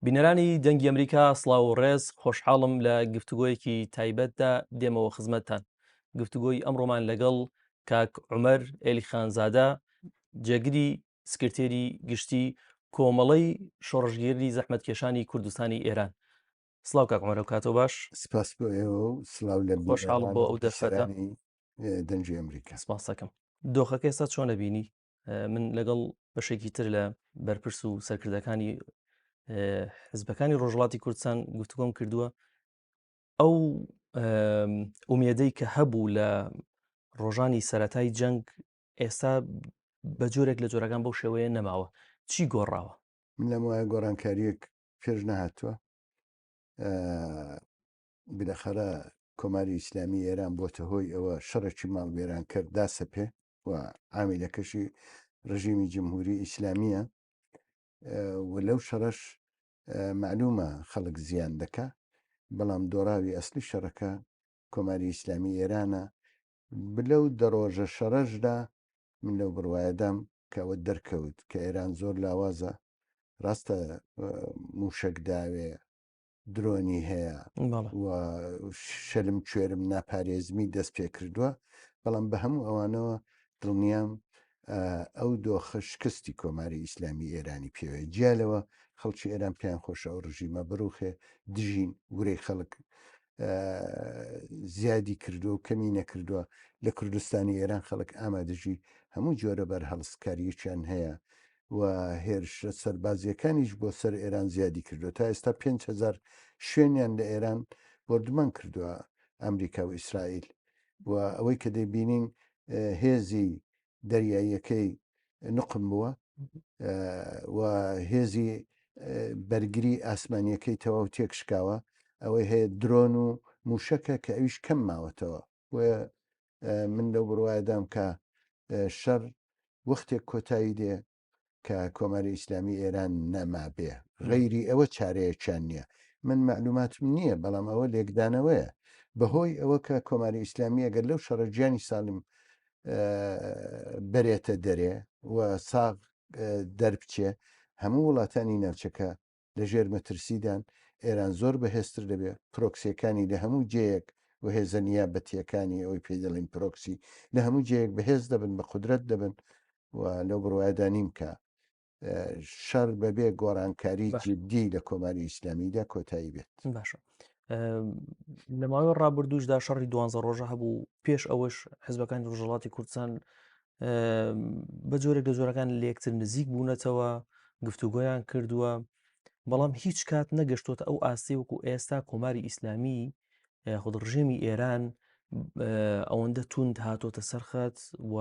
بینەرانی دەنگی ئەمریکا سڵاو و ڕێز خۆشحاڵم لە گفتوگۆیەکی تایبەتدا دێمەوە خزمەتتان. گفتوگۆی ئەمڕۆمان لەگەڵ کاک عومەر ئێلی خانزادە جێگری سکرتێری گشتی کۆمەڵەی شۆڕژگیری زەحمەتکێشانی کوردستانی ئێران. سڵاو کاک عومەر، کاتۆ باش؟ سپاس بۆ ئێوە و سلااو لە خۆشحاڵم بۆ ئەو دەرفەتە. بیسەرانی دەنجی ئەمریکا. سپاس دەکەم. دۆخەکە ئێستا چۆنە بینی؟ من لەگەڵ بەشێکی تر لە بەرپرس و سەرکردەکانی حزبەکانی ڕۆژهەڵاتی کوردستان گفتوگۆم کردووە. ئەو ئومێدەی کە هەبوو لە ڕۆژانی سەرەتای جەنگ ئێستا بە جۆرێک لە جۆرەکان بەو شێوەیە نەماوە. چی گۆڕاوە؟ من لەم وایە گۆڕانکاریەک پێش نەهاتووە. بلەخەرە کۆماری ئیسلامی ئێران بۆتە هۆی ئەوە شەڕێکی ماڵوێران کرد داسەپێ و عامیلەکەشی ڕژیمی جمهوری ئیسلامیە و لەو شەڕەش معلومە خەڵک زیان دەکا، بەڵام دۆڕاوی ئەسلی شەڕەکە کۆماری ئیسلامی ئێرانە. بلەو دەڕۆژە شەڕەشدا من لەو بڕواایەدام کەوە دەرکەوت کە ئێران زۆر لاوازە، ڕاستە موشک داوێ، درۆنی هەیە و شەرم کوێرم ناپارێزمی دەست پێ کردووە، بەڵام بە هەموو ئەوانەوە دڵنیام ئەو دۆخە شکستی کۆماری ئیسلامی ئێرانی پێوێت. جیالەوە خەڵکی ئێران پێیان خۆشە ئەو ڕژیمە بڕوخێ دژین گورەی خەڵک زیادی کردووە و کەمی نەکردووە. لە کوردستانی ئێران خەڵک ئامادەژی هەموو جۆرە بەر هەڵسکاریەکیان هەیە و هێرشە سەربازیەکانیش بۆ سەر ئێران زیادی کردووە. تا ئێستا 5,000 شوێنیان لە ئێران بردمان کردووە ئەمریکا و ئیسرائیل و ئەوەی کە دەیبینین هێزی دەریاییەکەی نقم بووە و هێزی بەرگری ئاسمانیەکەی تەواو تێکشکاوە. ئەوەی هەیە درۆن و موشەکە کە ئەویش کەم ماوەتەوە و من لەو بڕواایەدام کە شەڕ وەختێک کۆتایی دێ کە کۆماری ئیسلامی ئێران نەما بێ، غەیری ئەوە چارەیەکیان نییە. من معلوماتم نییە، بەڵام ئەوە لێکدانەوەیە بەهۆی ئەوە کە کۆماری ئیسلامی ئەگەر لەو شەڕەجیانی ساڵم بەرێتە دەرێ و ساغ دەربچێ، هەموو وڵاتانی ناوچەکە لە ژێر مەترسیدان ئێران زۆر بەهێزتر دەبێت. پرۆکسیەکانی لە هەموو جەیەک و هێزەنیا بەتیەکانی ئەوی پێ دەڵین پرۆکسی لە هەموو جەیەک بەهێز دەبن، بە قودرەت دەبن و لەو بڕواایدانیم کە شەڕ بەبێ گۆڕانکاری جددی لە کۆماری ئیسلامیدا کۆتایی بێت. باشە. لە ماوەی ڕابردووشدا شەڕی 12 ڕۆژە هەبوو. پێش ئەوەش حزبەکانی ڕۆژهەڵاتی کوردستان بە جۆرێک لە جۆرەکان لە یەکتر نزیک بوونەتەوە، گفتوگۆیان کردووە، بەڵام هیچ کات نەگەشتۆتە ئەو ئاستی وەکو ئێستا کۆماری ئیسلامی خۆ ڕژێمی ئێران ئەوەندە توند هاتۆتە سەرخەت و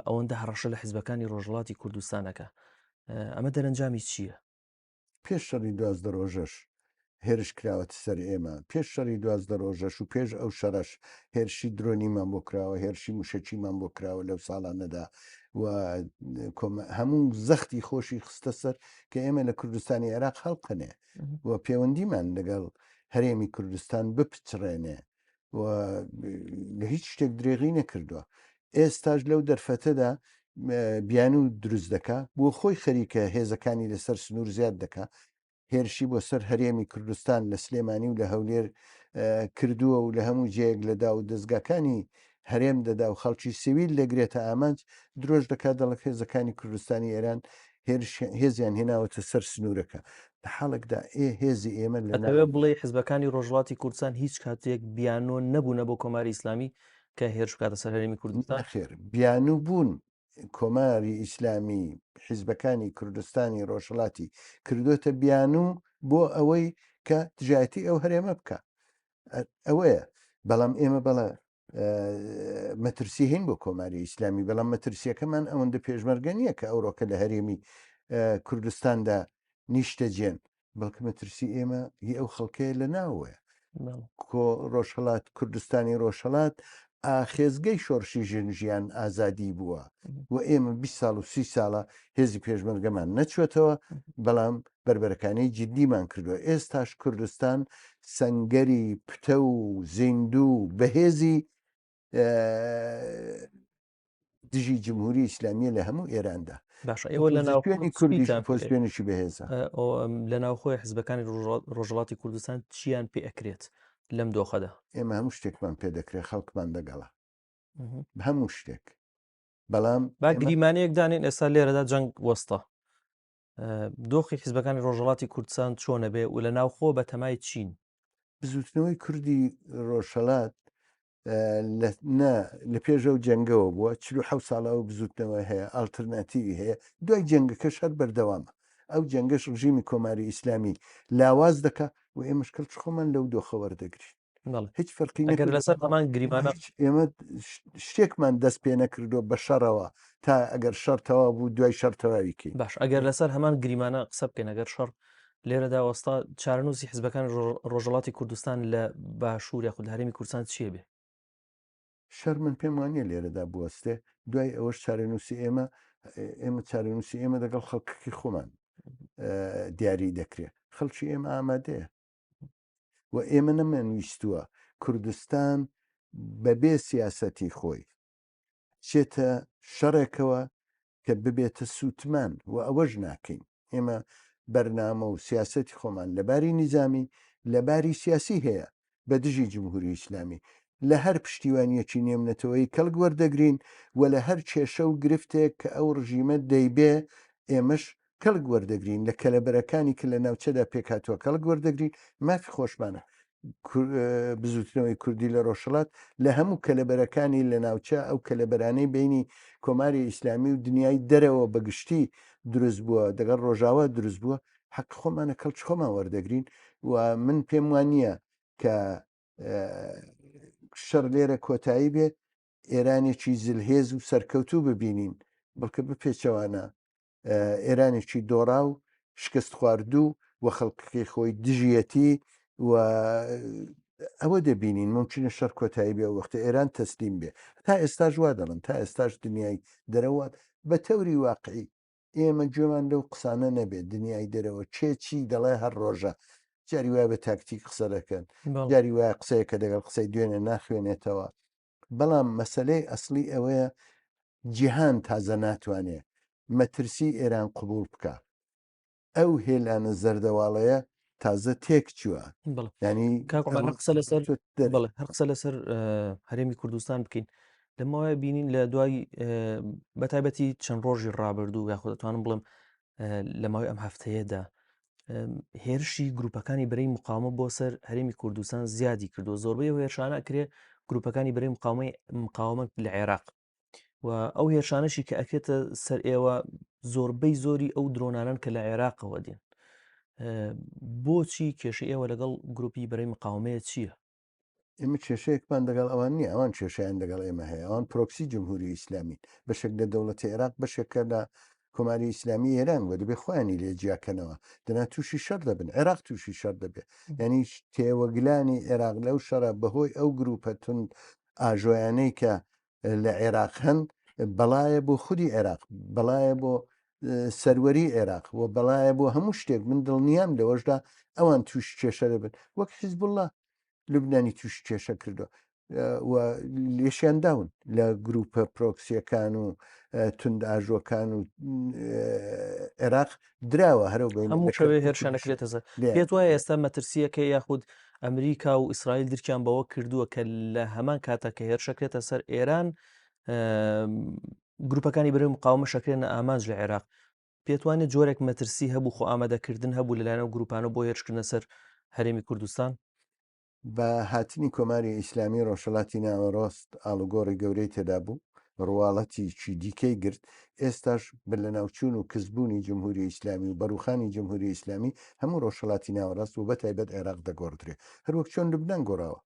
ئەوەندە هەڕەشە لە حیزبەکانی ڕۆژهەڵاتی کوردستانەکە. ئەمە دەرەنجامی چییە؟ پێش شەڕی 12 ڕۆژەش هێرش کراوەتە سەر ئێمە، پێش شەڕی 12 ڕۆژەش و پێش ئەو شەڕەش هێرشی درۆنیمان بۆ کراوە، هێرشی موشەکیمان بۆ کراوە لەو ساڵانەدا و هەموو زەختی خۆشی خستە سەر کە ئێمە لە کوردستانی عێراق هەڵقنێ و پەیوەندیمان لەگەڵ هەرێمی کوردستان بپچڕێنێ و لە هیچ شتێک درێغی نەکردووە. ئێستاش لەو دەرفەتەدا بیان و دروست دەکا بۆ خۆی خەریکە هێزەکانی لەسەر سنوور زیاد دەکا. هێرشی بۆ سەر هەرێمی کوردستان لە سلێمانی و لە هەولێر کردووە و لە هەموو جەیەک لەدا و دەستگاکانی هەرێم دەدا و خەڵکی سیویل دەگرێتە ئامانج درۆژ دەکات دەڵک هێزەکانی کوردستانی ئێران هێزیان هێناوەتە سەر سنوورەکە. لە حاڵێکدا هێزی ئێمە لەوێ بڵێ حزبەکانی ڕۆژهەڵاتی کوردستان هیچ کاتێک بیانۆ نەبوونە بۆ کۆماری ئیسلامی کە هێرش بکاتە سەر هەرێمی کوردستان. خێر بیانوو بوون. کۆماری ئیسلامی حیزبەکانی کوردستانی ڕۆژهەڵاتی کردوتە بیانوو بۆ ئەوەی کە تجایەتی ئەو هەرێمە بکە. ئەوەیە. بەڵام ئێمە بەڵە مەترسی هین بۆ کۆماری ئیسلامی، بەڵام مەترسیەکەمان ئەوەندە پێشمەرگە نییە کە ئەوڕۆکە لە هەرێمی کوردستاندا نیشتەجێن، بەڵکە مەترسی ئێمە هی ئەو خەڵکەیە لە ناوەیە. ڕۆژهەڵات کوردستانی ڕۆژهەڵات ئاخێزگەی شۆڕشی ژنژیان ئازادی بووە و ئێمە 20 ساڵ و 30 ساڵە هێزی پێشمەرگەمان نەچوێتەوە، بەڵام بربەرەکانەی جددیمان کردووە. ئێستاش کوردستان سەنگەری پتە و زیندوو بەهێزی دژی جمهوری ئیسلامیە لە هەموو ئێراندا باشە ئێوە لە پۆزیسیۆنی کوردیش سویتان پۆزیسیۆنێکی بەهێزە لە ناوخۆی حزبەکانی ڕۆژهڵاتی کوردستان چیان پێ ئەکرێت لەم دۆخەدا ئێمە هەموو شتێکمان پێ دەکرێت خەڵکمان دەگەڵا هەموو شتێک بەڵام با گریمانەیەک دانێن ئێستا لێرەدا جەنگ وەستە دۆخی حیزبەکانی ڕۆژهڵاتی کوردستان چۆنە بێ و لە ناوخۆ بە تەمای چین بزوتنەوەی کوردی ڕۆژهەڵات لە پێش ئەو جەنگەوە بووە 47 ساڵەوە بزوتنەوە هەیە ئالترناتیوی هەیە دوای جەنگەکەش هەر بەردەوامە ئەو جەنگەش ڕژیمی کۆماری ئیسلامی لاواز دەکە و ئێمەشکەل خۆمان لەو دۆخە وەردەگری هیچ فەرقی ئەگەر لەسەر هەمان گریمانە ئێمە شتێکمان دەست پێ نەکردو بە شەڕەوە تا ئەگەر شەرتەوە بوو دوای شەرتەواویکی باش ئەگەر لەسەر هەمان گریمانە قسە بکەین ئەگەر شەڕ لێرەدا وەستا چارەنووسی حزبەکان ڕۆژهڵاتی کوردستان لە باشوور یاخود هەرێمی کوردستان چیە بێ شەر من پێم وانە لێرەدا بوەستێ دوای ئەوەش چارەنووسی ئێمە چارەنووسی ئێمە دەگەڵ خەڵکی خۆمان دیاری دەکرێت خەڵکی ئێمە ئامادەیە و ئێمە نەمەنویستووە کوردستان بەبێ سیاسەتی خۆی چێتە شەڕێکەوە کە ببێتە سووتمان و ئەوەش ناکەین ئێمە بەرنامە و سیاسەتی خۆمان لەباری نیزامی لەباری سیاسی هەیە بە دژی جمهوری ئیسلامی لە هەر پشتیوانیەکی نێمنەتەوەی کەڵک وەردەگرین و لە هەر کێشە و گرفتێک کە ئەو ڕژیمە دەیبێ ئێمەش کەڵک وەردەگرین لە کەلەبەرەکانی کە لە ناوچەدا پێکاتوە کەڵک وەردەگرین مافی خۆشمانە بزوتنەوەی کوردی لە ڕۆژهەڵات لە هەموو کەلەبەرەکانی لە ناوچە ئەو کەلەبەرانەی بینی کۆماری ئیسلامی و دنیای دەرەوە بەگشتی دروست بووە دەگەڵ ڕۆژاوا دروست بووە حەق خۆمانە کەڵچ خۆمان وەردەگرین و من پێم وانە کە شەڕ لێرە کۆتایی بێ ئێرانێکی زلهێز و سەرکەوتوو ببینین بەڵکە بپێچەوانە ئێرانێکی دۆڕا و شکست خواردوو و خەڵکی خۆی دژیەتی و ئەوە دەبینین ممکنە شەر کۆتایی بێ وەختە ئێران تەسلیم بێ تا ئێستاژ وا دەڵن تا ئێستاش دنیای دەرەوات بە تەوری واقعی ئێمە گوێمان لەو قسانە نەبێت دنیای دەرەوە چێچی دەڵێ هەر ڕۆژە جاری وایە بە تاکتیک قسە دەکەن جاری وایە قسەیە کە دەگەڵ قسەی دوێنێ ناخوێنێتەوە بەڵام مەسلەی ئەسلی ئەوەیە جیهان تازە ناتوانێت مەترسی ئێران قبول بکە ئەو هێلانە زەردەواڵەیە تازە تێک چووە ینی قسە لەسەر هەر قسە لەسەر هەرێمی کوردستان بکەین لەماوەیە بینین لە دوای بەتایبەتی چەند ڕۆژی ڕابردوو یاخود دەتوانم بڵم لە ماوەی ئەم هەفتەیەدا هێرشی گروپەکانی بەرەی مقاومە بۆ سەر هەرێمی کوردستان زیادی کردو زۆربەی هێرشانە ئەکرێ گروپەکانی بەرەی مقاومەت لە عێراق و ئەو هێرشانەشی کە ئەکرێتە سەر ئێوە زۆربەی زۆری ئەو درۆنانن کە لە عێراقەوە دێن بۆچی کێشە ئێوە لەگەڵ گروپی بەرەی مقاومەیە چییە؟ ئێمە کێشەیەکمان دەگەڵ ئەوان نیە ئەوان کێشیان دەگەڵ ئێمە هەیە ئەوان پرۆکسی جمهوری ئیسلامی بەشێک لە دەوڵەتی عێراق بەشێکە لە کۆماری ئیسلامی ئێران وە دەبێ خۆیانی لێ جیاکەنەوە دەنا تووشی شەر دەبن عێراق تووشی شەر دەبێت ینی تێوەگلانی عێراق لەو شەڕە بەهۆی ئەو گروپە تون ئاژۆیانەی کە لە عێراق هەن بەڵایە بۆ خودی عێراق بەڵایە بۆ سەروەری عێراق و بەڵایە بۆ هەموو شتێک من دڵنیام لەوەشدا ئەوان توش کێشە دەبن وەک حیزبوڵڵا لوبنانی توش کێشە کردو و لێشیان داون لە گروپە پرۆکسیەکان و تند ئاژۆکان و عێراق دراوە هەرو هەموو شەوێ هێرشانەکرێتە سەر پێت وایە ئێستا مەترسیەکە یاخود ئەمریکا و ئیسرائیل درکیان بەوە کردووە کە لە هەمان کاتە کە هێرشەکرێتە سەر ئێران گروپەکانی بەرەی مقاومە شەکرێنە ئامانج لە عێراق پێت وانێت جۆرێک مەترسی هەبوو خۆ ئامادەکردن هەبوو لەلایەنە و گروپانە بۆ هێرشکردنە سەر هەرێمی کوردستان بە هاتنی کۆماری ئیسلامی ڕۆژهەڵاتی ناوەڕاست ئاڵوگۆڕی گەورەی تێدا بوو ڕواڵەتیی دیکەی گرت ئێستاش بە لە ناوچوون و کەسبوونی جمهوری ئیسلامی و بەروخانی جمهوری ئیسلامی هەموو ڕۆژهەڵاتی ناوەڕاست و بەتایبەت عێراق دەگۆڕدرێ هەروەک چۆن لوبنان گۆڕاوە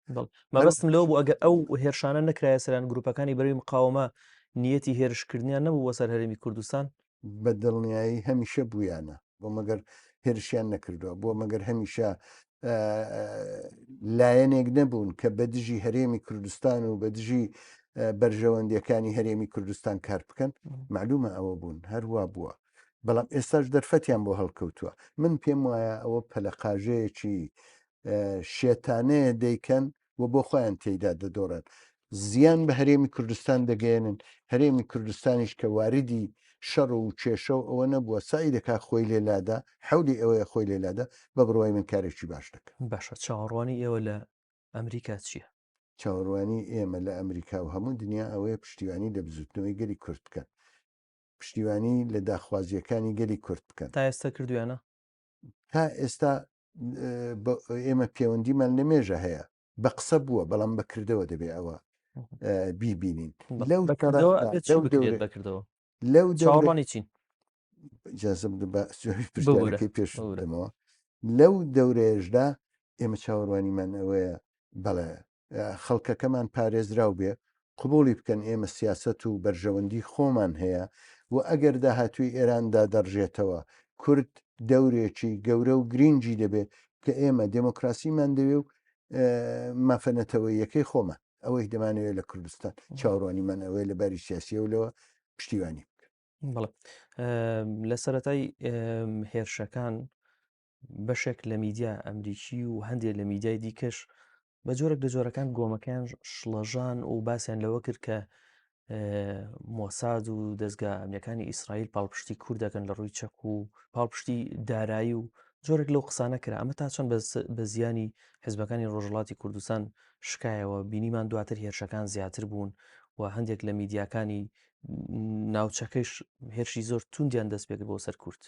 مەبەستم لەوە بوو ئەگەر ئەو هێرشانە نەکرایە سەران گروپەکانی بەرەی مقاومە نیەتی هێرشکردنیان نەبوو وەسەر هەرێمی کوردستان بە دڵنیایی هەمیشە بوویانە بۆ مەگەر هێرشیان نەکردووە بۆ مەگەر هەمیشە لایەنێک نەبوون کە بە دژی هەرێمی کوردستان و بە دژی بەرژەوەندیەکانی هەرێمی کوردستان کار بکەن معلومە ئەوە بوون هەروە بووە بەڵام ئێستاش دەرفەتیان بۆ هەڵکەوتووە من پێم وایە ئەوە پەلەقاژەیەکی شێتانەیە دەیکەن و بۆ خۆیان تێیدا دەدۆڕن زیان بە هەرێمی کوردستان دەگەێنن هەرێمی کوردستانیش کە واردی شەڕ و کێشە و ئەوە نەبووە سای دەکا خۆی لێلادا حەولی ئەوەیە خۆی لێلادا بە بڕوای من کارێکی باش دەکە باشە چاوەڕوانی ئێوە لە ئەمریکا چییە؟ چاوەڕوانی ئێمە لە ئەمریکا و هەموو دنیا ئەوەیە پشتیوانی لە بزوتنەوەی گەلی کورد بکەن پشتیوانی لە داخوازیەکانی گەلی کورد بکەن تا ئێستا کردویانە؟ تا ئێستا ئێمە پەیوەندیمان لە مێژە هەیە بە قسە بووە بەڵام بەکردەوە دەبێ ئەوە بیبینین لەو بەکردەوە لەو چاوەڕوانی چین جازم پرسیارەکەی پێش دەمەوە لەو دەورێژدا ئێمە چاوەڕوانیمان ئەوەیە بەڵێ خەڵکەکەمان پارێزراو بێ قبولی بکەن ئێمە سیاست و بەرژەوەندی خۆمان هەیە و ئەگەر داهاتووی ئێراندا دەڕژێتەوە کورد دەورێکی گەورە و گرنگی دەبێت کە ئێمە دموکراسیمان دەوێ و مافەنەتەوەی یەکەی خۆمان ئەوەی دەمانەوێت لە کوردستان چاوەڕوانیمان ئەوەیە لە باری سیاسی و لەوە پشتیوانی بەڵێ لە سەرەتای هێرشەکان بەشێک لە میدیا ئەمریکی و هەندێک لە میدیای دیکەش بە جۆرێک لە جۆرەکان گۆمەکان شڵەژان و باسییان لەوە کرد کە مۆساد و دەستگا ئەمریکانی ئیسرائیل پاڵپشتی کوردەکەن لە ڕووی چەک و پاڵپشتی دارایی و جۆرێک لەو قسانە کرا ئەمە تا چەند بە زیانی حیزبەکانی ڕۆژهڵاتی کوردستان شکایەوە بینیمان دواتر هێرشەکان زیاتر بوون و هەندێک لە میدیاکانی ناوچەکەیش هێرشی زۆر توندیان دەست پێکرد بۆ سەر کورد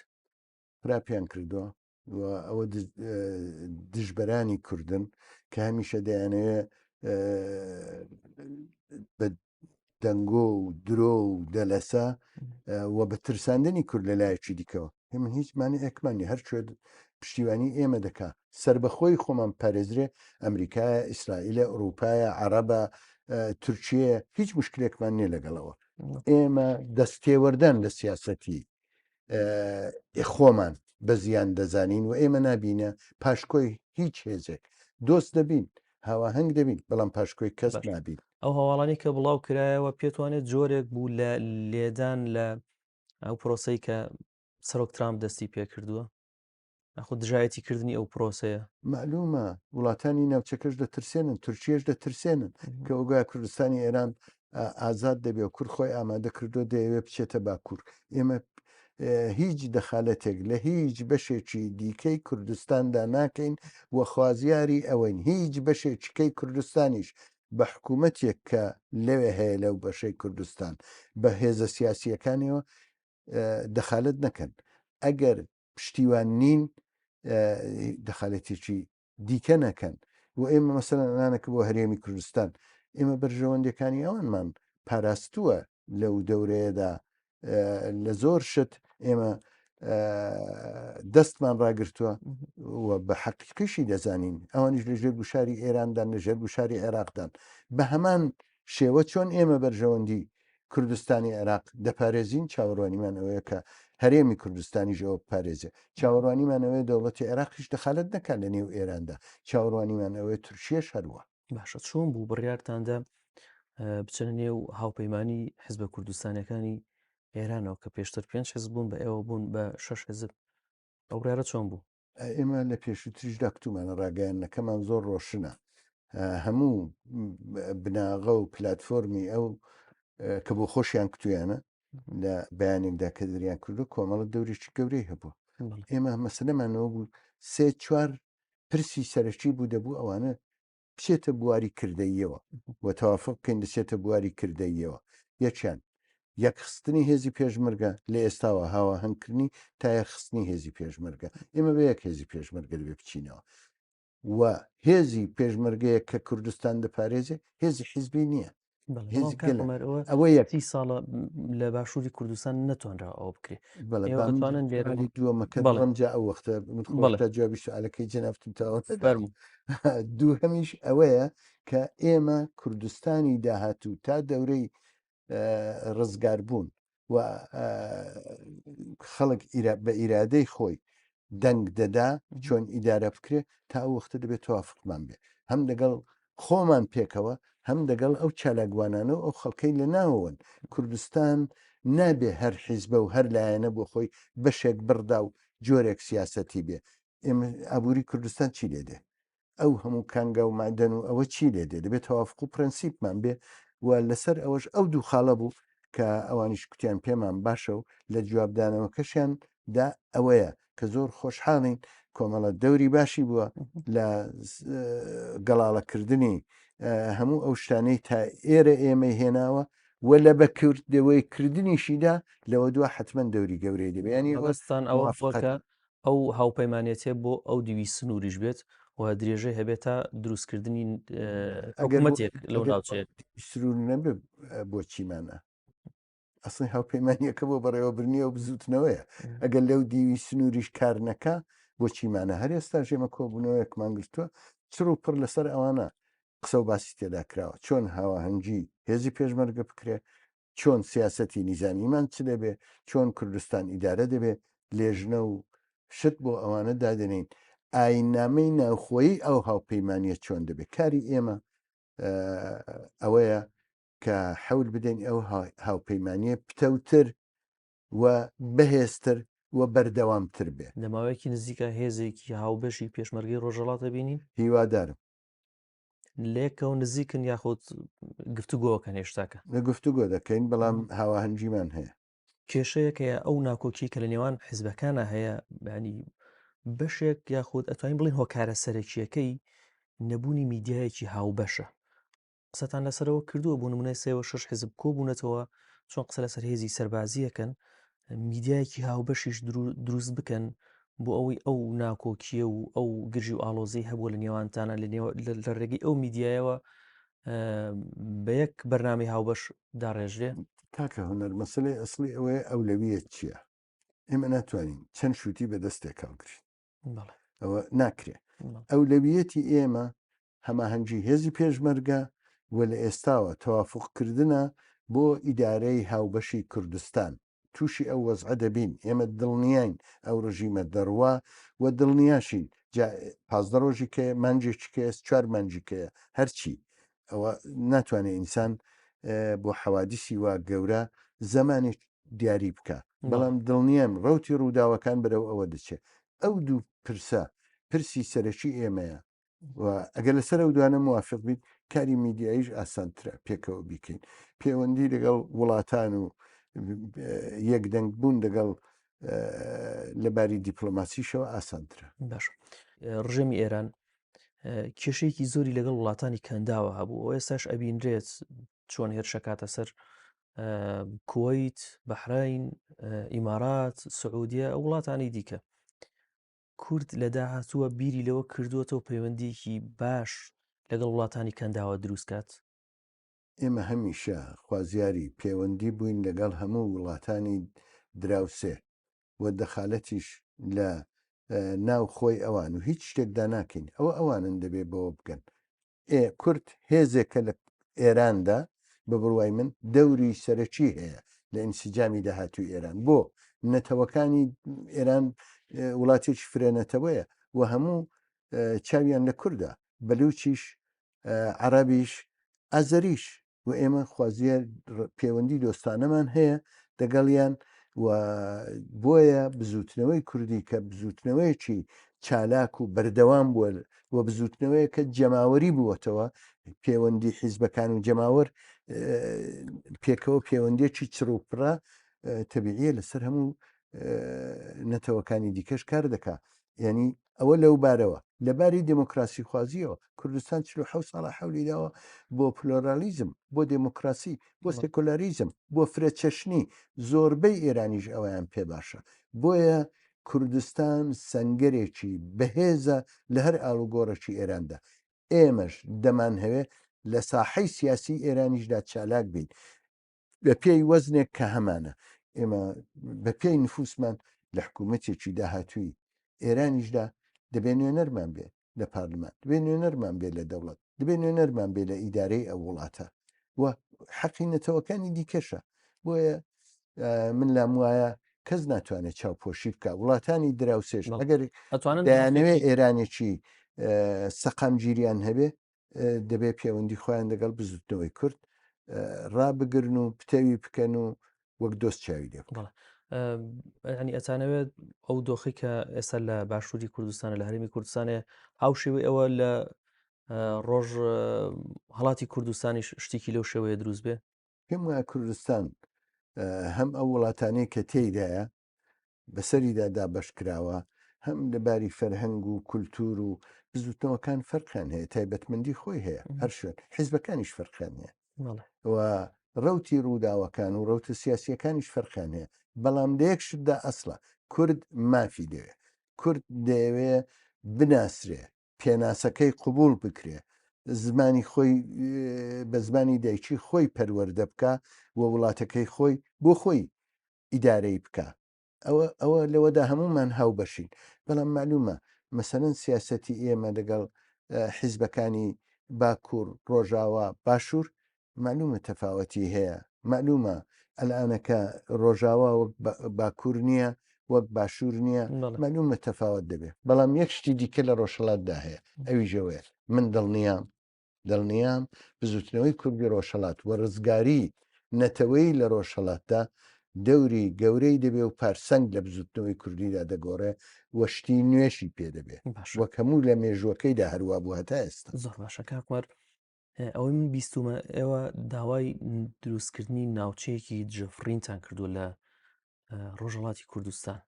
خراپیان کردووە و ئەوە دژبەرانی کوردن کە هەمیشە دەیانەوێ بە دەنگۆ و درۆ و دەلەسا و بە ترساندنی کورد لە لایەکی دیکەوە من هیچمانی ئەکمانی هەر شوێ پشتیوانی ئێمە دەکا سربەخۆی خۆمان پارێزرێ ئەمریکایە ئیسرائیلە ئەوروپایە عەرەبە تورکیە هیچ مشکلێکمان نییە لەگەڵەوە ئێمە دەستێوەردان لە سیاسەتی خۆمان بە زیان دەزانین و ئێمە نبینە پاشکۆی هیچ هێزێک دۆست دەبین هاواهنگ دەبین بەڵام پاشکۆی کەس نبین ئەو هەواڵانی کە بڵاو کرایەوە پێتوانێت جۆرێک بوو لە لێدان لە ئەو پرۆسەی کە سەرۆک ترامپ دەستی پێکردووە ناخۆ دژایەتی کردنی ئەو پرۆسەیە معلومە وڵاتانی ناوچەکەش دەترسێنن تورکیەش دەترسێنن کە ئۆگای کوردستانی ئێران ئازاد دەبێ و کورد خۆی ئامادە کردو دەیەوێ بچێتە باکوور ئێمە هیچ دەخالەتێک لە هیچ بەشێکی دیکەی کوردستاندا ناکەین و خوازیاری ئەوەین هیچ بەشێکیکەی کوردستانیش بە حکوومەتێک کە لەوێ هەیە لەو بەشەی کوردستان بە هێزە سیاسیەکانیەوە دەخالت نەکەن ئەگەر پشتیوان نین دەخالەتێکی دیکە نەکەن و ئێمە مەسەلەنانەکە بۆ هەرێمی کوردستان ئێمە بەرژەوەندەکانی ئەوانمان پاراستووە لەو دەورەیەدا لە زۆر شت ئێمە دەستمان ڕاگرتووە و بە حەقیقیشی دەزانین ئەوانیش لە ژێر گوشاری ئێراندان لە ژێر گوشاری عێراقدان بە هەمان شێوە چۆن ئێمە بەرژەوەندی کوردستانی عێراق دەپارێزین چاوەڕوانیمان ئەوەیە کە هەرێمی کوردستانی ژەوە پارێزێ چاوەڕوانیمانەوەی دەوڵەتی عێراقیش دەخالت نەکات لە نێو ئێراندا چاوەڕوانیمانەوەی تورکیەش هەروە باشە چۆن بوو بڕیارتاندا بچنە نێو هاوپەیمانی حیزبە کوردستانەکانی ئێرانەوە کە پێشتر 5 حیزب بوون بە ئێوە بوون بە 6 حیزب ئەو بڕیارە چۆن بوو ئێمە لە پێشووتریشدا کتومانە ڕاگەیانەکەمان زۆر ڕۆشنە هەموو بناغە و پلتفۆرمی ئەو کە بۆ خۆشیان کتویانە لە بەیانێکدا کە دەریان کردو کۆمەڵە دەورێکی گەورەی هەبوو ئێمە مەسلەمانەوە بوو 3-4 پرسی سەرەکی بوو دەبوو ئەوانە بچێتە بواری کردەیەوە و تەوافق بکەین دەچێتە بواری کردەیەوە یەکیان یەکخستنی هێزی پێشمەرگە لە ئێستاوە هاواهەنگکردنی تا یەخستنی هێزی پێشمەرگە ئێمە بە یەک هێزی پێشمەرگە لەبێ بچینەوە و هێزی پێشمەرگەیە کە کوردستان دەپارێزێ هێزی حیزبی نییە ئەوە یەکی ساڵە لە باشووری کوردستان نەتوانرا ئەو بکرێت بەڵێن لێرانی دووەمەکە بەڵمجا ئەو وەختە جوابی سوالەکەی جەنافتم تاوە دوو هەمیش ئەوەیە کە ئێمە کوردستانی داهاتوو تا دەورەی ڕزگار بوون و خەڵک بە ئیرادەی خۆی دەنگ دەدا چۆن ئیدارە بکرێ تا ئەو وەختە دەبێت توافقمان بێ هەم لەگەڵ خۆمان پێکەوە هەم لەگەڵ ئەو چالاگوانانە و ئەو خەڵکەی لە ناوەوەن کوردستان نابێ هەر حیزبە و هەر لایەنە بۆ خۆی بەشێک بڕدا و جۆرێک سیاسەتی بێ ئێمە ئابووری کوردستان چی لێدێ ئەو هەموو کانگا و مادەن و ئەوە چی لێ دێ دەبێت تەوافق و پرەنسیپمان بێ و لەسەر ئەوەش ئەو دوو خاڵە بوو کە ئەوانیش کوتیان پێمان باشە و لە جوابدانەوە کەشیان دا ئەوەیە کە زۆر خۆشحاڵین کۆمەڵە دەوری باشی بووە لە گەڵاڵەکردنی هەموو ئەو شتانەی تا ئێرە ئێمەی هێناوە و لە بەکردەوەی کردنیشیدا لەوە دووە حتمما دەوری گەورەی دەبێنی بەستان ئەوە بۆکە ئەو هاوپەیمانێتێ بۆ ئەو دیوی سنووریش بێت و درێژەی هەبێت تا دروستکردنی حکوومەتێک لەو ناوچێت سرور نەبێ بۆ چیمانە ئەسڵی هاوپەیمانیەکە بۆ بەڕێوەبرنیە و بزوتنەوەیە ئەگەر لەو دیوی سنووریش کار نەکە بۆ چیمانە هەر ئێستا ژێمە کۆبوونەوەیەکمان گرتووە چڕ و پڕ لەسەر ئەوانە قسە و باسی تێدا کراوە چۆن هاواهەنگی هێزی پێشمەرگە بکرێ چۆن سیاسەتی نیزانیمان چ دەبێ چۆن کوردستان ئیدارە دەبێ لێژنە و شت بۆ ئەوانە دادنین ئاینامەی ناوخۆیی ئەو هاوپەیمانیە چۆن دەبێت کاری ئێمە ئەوەیە کە حەول بدەین ئەو هاوپەیمانیە پتەوتر و بەهێزتر و بەردەوامتر بێ لە ماوەیەکی نزیکە هێزێکی هاوبەشی پێشمەرگی ڕۆژەڵاتە بینین هیوادارم لێکە و نزیکن یاخود گفتوگۆکەن هێشتاکە لە گفتوگۆ دەکەین بەڵام هاواهەنگیمان هەیە کێشەیەکەیە ئەو ناکۆکی کە لە نێوان حیزبەکانە هەیە ینی بەشێک یاخود ئەتوانین بڵین هۆکارە سەرەکیەکەی نەبوونی میدیایەکی هاوبەشە قسەتان لەسەرەوە کردووە بوو نمونەی سێوە شش حیزب کۆبوونەتەوە چۆن قسە لەسەر هێزی سەربازیەکەن میدیایەکی هاوبەشیش دروست بکەن بۆ ئەوەی ئەو ناکۆکیە و ئەو گرژی و ئالۆزی هەبووە لە نێوانتانە لە ڕێگەی ئەو میدیایەوە بە یەک بەرنامی هاوبەش داڕێژرێ کاکە هوەر مەسلەی ئەسلی ئەوەیە ئەولەویە چییە ئێمە ناتوانین چەند شووتی بەدەستێک کاڵگرین ئەوە ناکرێت ئەولەویەتی ئێمە هەماهەنگی هێزی پێشمەرگە و لە ئێستاوە تەوافقکردنە بۆ ئیدارەی هاوبەشی کوردستان تووشی ئەو وەزعە دەبین ئێمە دڵنیاین ئەو ڕژیمە دەڕوا و دڵنیاشین پازدە ڕۆژی کە مانجێکی کەس چوار مانجیکەیە هەرچی ئەوە ناتوانێت ئینسان بۆ حەوادیسی وا گەورە زەمانێک دیاری بکە بەڵام دڵنیام ڕوتی ڕووداوەکان بەرەو ئەوە دەچێت ئەو دوو پرسە پرسی سەرەکی ئێمەیە و ئەگەر لەسەر ئەو دوانە موافق بیت کاری میدیاییش ئاسانترە پێکەوە بیکەین پەیوەندی لەگەڵ وڵاتان و یەکدەنگ بوون لەگەڵ لەباری دیپلۆماسیشەوە ئاسانترە باش ڕژێمی ئێران کێشەیەکی زۆری لەگەڵ وڵاتانی کەنداوە هەبوو ئەو ئێستاش ئەبینرێت چۆن هێرشەکاتە سەر کویت بەحراین ئیمارات سعودیە ئەو وڵاتانی دیکە کورد لە داهاتووە بیری لەوە کردووەتەوە پەیوەندیکی باش لەگەڵ وڵاتانی کەنداوە دروستکات ئێمە هەمیشە خوازیاری پەیوەندی بووین لەگەڵ هەموو وڵاتانی دراوسێ و دەخالەتیش لە ناو خۆی ئەوان و هیچ شتێکدا ناکەین ئەوە ئەوانن دەبێ بەوە بگەن کورد هێزێکە لە ئێراندا بە بڕوای من دەوری سەرەکی هەیە لە ئینسیجامی داهاتوی ئێران بۆ نەتەوەکانی ئێران وڵاتێکی فرێنەتەوەیە و هەموو چاویان لە کووردا بەلوچیش عەرەبیش ئازەریش و ئێمە خوازیە پەیوەندی دۆستانەمان هەیە دەگەڵیان و بۆیە بزوتنەوەی کوردی کە بزوتنەوەیکی چالاک و بەردەوام بووە و بزوتنەوەی کە جەماوەری بووەتەوە پەیوەندی حیزبەکان و جەماوەر پێکەوە پەیوەندێکی چڕوپڕە تەبیعیە لەسەر هەموو نەتەوەکانی دیکەش کار دەکا یعنی ئەوە لەو بارەوە لەباری دموکراسی خوازیەوە کوردستان 47 ساڵە حولی داوە بۆ پلۆرالیزم بۆ دموکراسی بۆ سێکۆلاریزم بۆ فرەچەشنی زۆربەی ئێرانیش ئەویان پێ باشە بۆیە کوردستان سەنگەرێکی بەهێزە لە هەر ئاڵوگۆڕێکی ئێراندا ئێمەش دەمان هەوێ لە ساحەی سیاسی ئێرانیشدا چالاک بین بە پێی وەزنێک کە هەمانە ئێمە بە پێی نفوسمان لە حکوومەتێکی داهاتووی ئێرانیشدا دەبێ نوێنەرمان بێ لە پارلمان دەبێ نوێنەرمان بێ لە دەوڵەت دەبێ نوێنەرمان بێ لە ئیدارەی ئەو وڵاتە و حەقینەتەوەکانی دیکەشە بۆیە من لام وایە کەس ناتوانێت چاوپۆشی بکە وڵاتانی دراوسێش ئەگەر دەیانەوێت ئێرانێکی سەقامگیریان هەبێ دەبێ پەیوەندی خۆیان لەگەڵ بزوتنەوەی کورد ڕابگرن و پتەوی بکەن و وەک دۆست چاوی لێ ینی ئەتانەوێت ئەو دۆخی کە ئێستا لە باشووری کوردستانە لە هەرێمی کوردستانێ هاو شێوەی ئەوە لە ڕۆژ هەڵاتی کوردستانیش شتێکی لەو شێوەیە دروست بێ پێم وایە کوردستان هەم ئەو وڵاتانەی کە تێیدایە بەسەریدا دابەش کراوە هەم لەباری فەرهەنگ و کولتور و بزوتنەوەکان فەرقیان هەیە تایبەتمەندی خۆی هەیە هەر شوێن حیزبەکانیش فەرقیان هەیە و ڕەوتی ڕووداوەکان و ڕەوتە سیاسیەکانیش فەرقیان هەیە بەڵام لە یەک شتدا ئەسڵە کورد مافی دەوێ کورد دەیەوێ بناسرێ پێناسەکەی قوبول بکرێ زمانی خۆی بە زمانی دایکی خۆی پەروەردە بکە و وڵاتەکەی خۆی بۆ خۆی ئیدارەی بکە ئەوە لەوەدا هەمومان هاو بەشین بەڵام معلومە مەسەرەن سیاسەتی ئێمە لەگەڵ حیزبەکانی باکوور ڕۆژاوا باشوور معلومە تەفاوەتی هەیە معلومە ئەلانەکە ڕۆژاوا باکوور نییە وەک باشوور نییە معلومە تەفاوت دەبێت بەڵام یەک شتی دیکە لە ڕۆژهەڵاتدا هەیە ئەوی ژەوێ من دڵنیام بزوتنەوەی کوردی ڕۆژهەڵات وە ڕزگاری نەتەوەی لە ڕۆژهەڵاتدا دەوری گەورەی دەبێ و پارسەنگ لە بزوتنەوەی کوردیدا دەگۆڕێ وەشتی نوێشی پێدەبێت وەک هەموو لە مێژوەکەیدا هەروە بوو هەتا ئێستا زۆر باشە کاکومەر ئەوەی من بیستمە ئێوە داوای دروستکردنی ناوچەیەکی جەفرینتان کردو لە ڕۆژهڵاتی کوردستان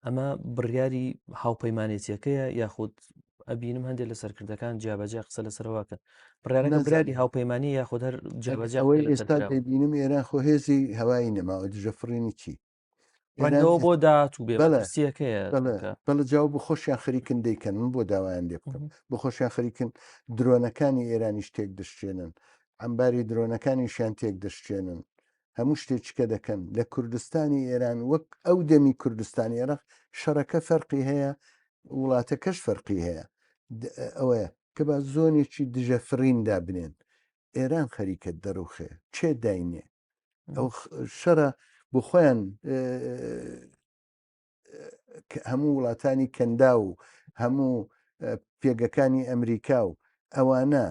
ئەمە بڕیاری هاوپەیمانێتیەکەیە یاخود ئەبینم هەندێک لە سەرکردەکان جیابەجیا قسە لەسەرەوەکەن بڕیارەکە بریاری هاوپەیمانی یاخود هەر جیابەجیاەوەی ئێستا دەبینم ئێران خۆ هێزی هەوایی نەماوە دژەفرینی چی ڕەنگەوە بۆ داهاتوو بێ پرسیەکەیە بەڵە جااو بۆ خۆشیان خەریکن دەیکەن من بۆ داوایان لێ بکەم بۆ خۆشیان خەریکن درۆنەکانی ئێرانی شتێک دەشتێنن ئەمباری درۆنەکانیشیان تێک دەشتێنن هەموو شتێکچکە دەکەن لە کوردستانی ئێران وەک ئەو دەمی کوردستانی عێراق شەڕەکە فەرقی هەیە وڵاتەکەش فەرقی هەیە ئەوەیە کە بە زۆنێکی دژەفریندا بنێن ئێران خەریکە دەڕوخێ چێ داینێ ئەو شەرە بۆ خۆیان هەموو وڵاتانی کەندا و هەموو پێگەکانی ئەمریکا و ئەوانە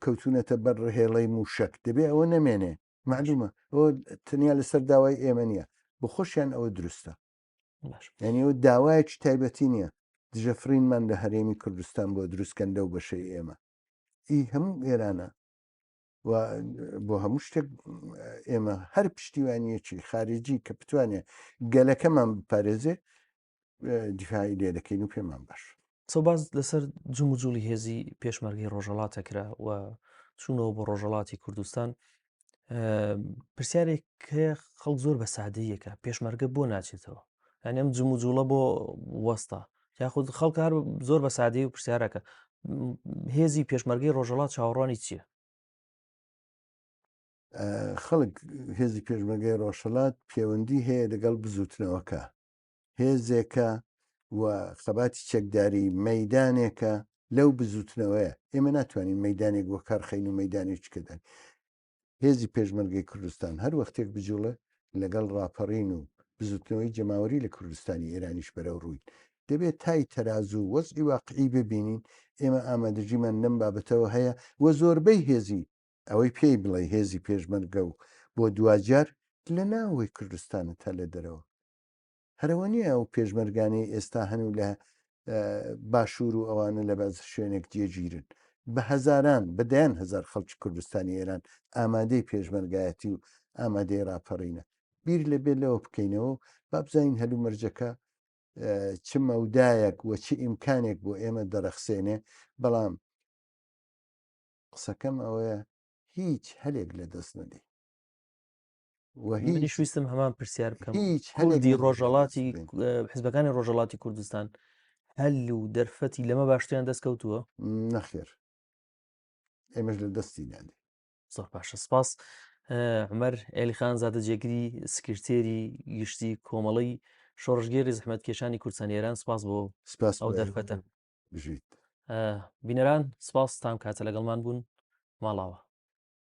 کەوتونەتە بەر ڕهێڵەی موشک دەبێ ئەوە نەمێنێ معلومە ئەوە تەنیا لەسەر داوای ئێمە نییە بۆ خۆشیان ئەوە دروستە یعنی ئەو داوایەکی تایبەتی نییە دژەفرینمان لە هەرێمی کوردستان بۆ دروستکەندە و بەشەی ئێمە هەموو ئێرانە بۆ هەموو شتێک ئێمە هەر پشتیوانیەکی خارجی کە بتوانێت گەلەکەمان بپارێزێ دیفاعی لێ دەکەین و پێمان باش سەباز لەسەر جموجولی هێزی پێشمەرگی ڕۆژهەڵاتەکرا و چوونەوە بۆ ڕۆژهەڵاتی کوردستان پرسیارێک هەیە خەڵک زۆر بە سادەیەکە پێشمەرگە بۆ ناچێتەوە یعنی ئەم جموجوڵە بۆ وەستە یاخود خەڵک هەر زۆر بە سادەی و پرسیارەکە هێزی پێشمەرگی ڕۆژهەڵات چاوەڕوانی چییە؟ خەڵک هێزی پێشمەرگەی ڕۆژهەڵات پەیوەندی هەیە لەگەڵ بزوتنەوەکە هێزێکە و خەباتی چەکداری مەدانێکە لەو بزوتنەوەیە ئێمە ناتوانین مەدانێک بۆ کارخین و مەدانێککەدان هێزی پێشمەرگەی کوردستان هەر وەختێک بجوڵە لەگەڵ ڕاپەڕین و بزوتنەوەی جەماوەری لە کوردستانی ئێرانیش بەرەو ڕووی دەبێت تای تەرازوو وەزئی واقعی ببینین ئێمە ئامادەجیمان لەم بابەتەوە هەیە و زۆربەی هێزی ئەوەی پێی بڵێ هێزی پێشمەرگە و بۆ دوجار لە ناوەی کوردستانە تا لە دەرەوە هەرەوە نییە ئەو پێشمەرگانەی ئێستا هەنوو لە باشوور و ئەوانە لە باز شوێنێک جێگیرن بە هەزاران بەدایان هزار خەڵکی کوردستانی ئێران ئامادەی پێشمەرگایەتی و ئامادەی ڕاپەڕینە بیر لەبێت لەوە بکەینەوە بابزین هەلو مەرجەکە چ مەودایەک وە چی ئیمکانێک بۆ ئێمە دەرەخسێنێ بەڵام قسەکەم ئەوەیە هیچ هەلێک لە دەست نەدەی هیچ ویستم هەمان پرسیار بکەم کوردی ڕۆژهڵاتی حیزبەکانی ڕۆژهڵاتی کوردستان هەل و دەرفەتی لەمە باشتیان دەستکەوتووە نەخێر ئێمەش لە دەستی نادێ زۆر باشە سپاس عمەر ئێلیخان زادە جێگری سکرتێری گشتی کۆمەڵی شۆڕژگێری زەحمەتکێشانی کوردستانی ئێران سپاس بۆ ئەو دەرفەتە بژیت بینەران سپاس تام کاتە لەگەڵمان بوون ماڵاوە